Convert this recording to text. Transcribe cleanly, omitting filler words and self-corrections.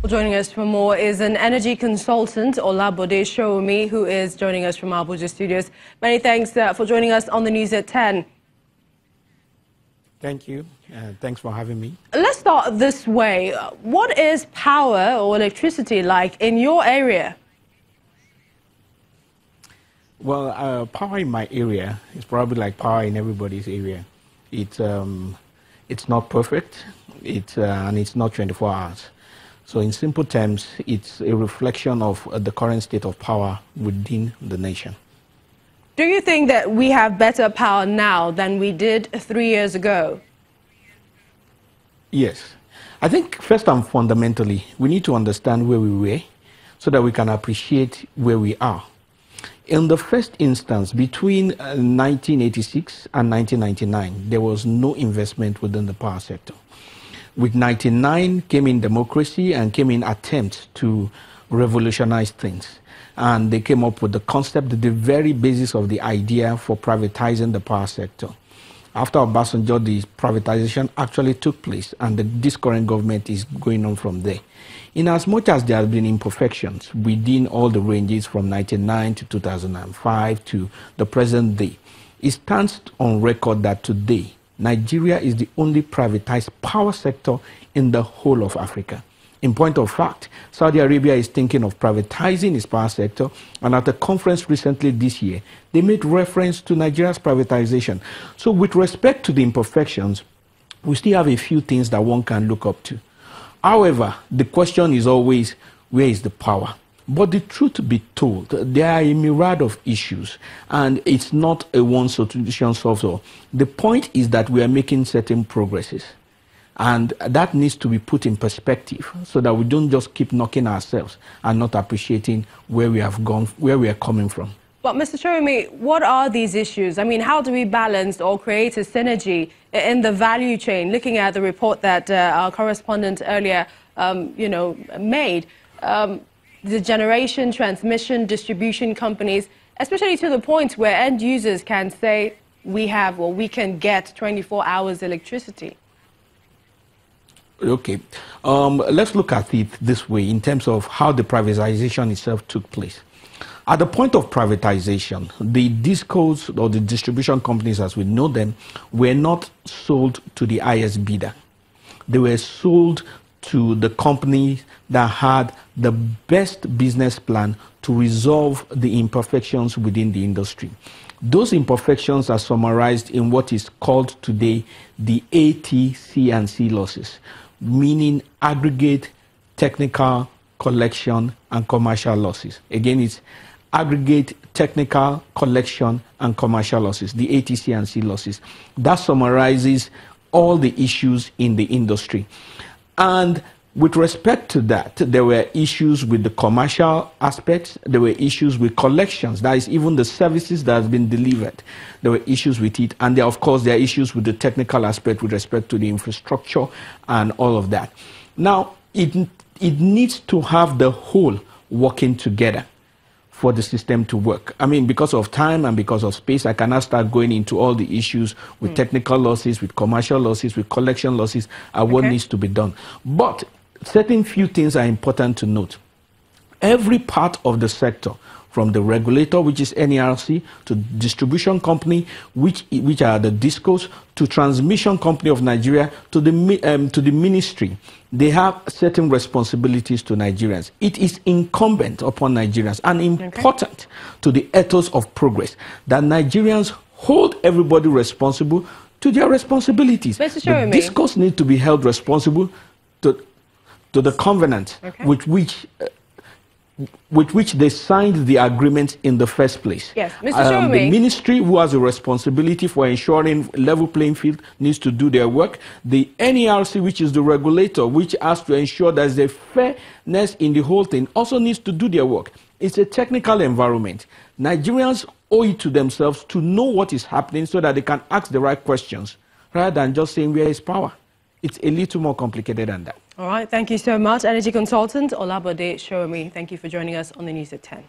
Joining us for more is an energy consultant, Olabode Showmi, who is joining us from Abuja studios. Many thanks for joining us on the news at 10. Thank you. Thanks for having me. Let's start this way. What is power or electricity like in your area? Well, power in my area is probably like power in everybody's area. It's not perfect, and it's not 24 hours. So in simple terms, it's a reflection of the current state of power within the nation. Do you think that we have better power now than we did 3 years ago? Yes. I think first and fundamentally, we need to understand where we were so that we can appreciate where we are. In the first instance, between 1986 and 1999, there was no investment within the power sector. With 99 came in democracy and came in attempts to revolutionize things. And they came up with the concept, the very basis of the idea for privatizing the power sector. After Obasanjo, the privatization actually took place, and this current government is going on from there. In as much as there have been imperfections within all the ranges from 1999 to 2005 to the present day, it stands on record that today, Nigeria is the only privatized power sector in the whole of Africa. In point of fact, Saudi Arabia is thinking of privatizing its power sector, and at a conference recently this year, they made reference to Nigeria's privatization. So with respect to the imperfections, we still have a few things that one can look up to. However, the question is always, where is the power? But the truth be told, there are a myriad of issues, and it's not a one solution solves all. The point is that we are making certain progresses, and that needs to be put in perspective so that we don't just keep knocking ourselves and not appreciating where we have gone, where we are coming from. But Mr. Showmi, what are these issues? I mean, how do we balance or create a synergy in the value chain? Looking at the report that our correspondent earlier, made. The generation, transmission, distribution companies, especially to the point where end users can say we have or we can get 24 hours electricity. Okay, let's look at it this way in terms of how the privatization itself took place. At the point of privatization, the discos or the distribution companies as we know them were not sold to the highest bidder. They were sold to the company that had the best business plan to resolve the imperfections within the industry. Those imperfections are summarized in what is called today the AT&C losses, meaning aggregate, technical, collection, and commercial losses. Again, it's aggregate, technical, collection, and commercial losses, the AT&C losses. That summarizes all the issues in the industry. And with respect to that, there were issues with the commercial aspects, there were issues with collections, that is even the services that have been delivered. There were issues with it, and there, of course, there are issues with the technical aspect with respect to the infrastructure and all of that. Now, it needs to have the whole working together for the system to work. I mean, because of time and because of space, I cannot start going into all the issues with technical losses, with commercial losses, with collection losses, and what needs to be done. But certain few things are important to note. Every part of the sector, from the regulator, which is NERC, to distribution company, which are the DISCOs, to transmission company of Nigeria, to the ministry, they have certain responsibilities to Nigerians. It is incumbent upon Nigerians and important to the ethos of progress that Nigerians hold everybody responsible to their responsibilities. The DISCOs need to be held responsible to the covenant with which they signed the agreement in the first place. Yes, Mr. Showmi. The ministry, who has a responsibility for ensuring level playing field, needs to do their work. The NERC, which is the regulator, which has to ensure there's a fairness in the whole thing, also needs to do their work. It's a technical environment. Nigerians owe it to themselves to know what is happening so that they can ask the right questions, rather than just saying where is power. It's a little more complicated than that. All right, thank you so much. Energy consultant Olabode Showmi, thank you for joining us on the News at 10.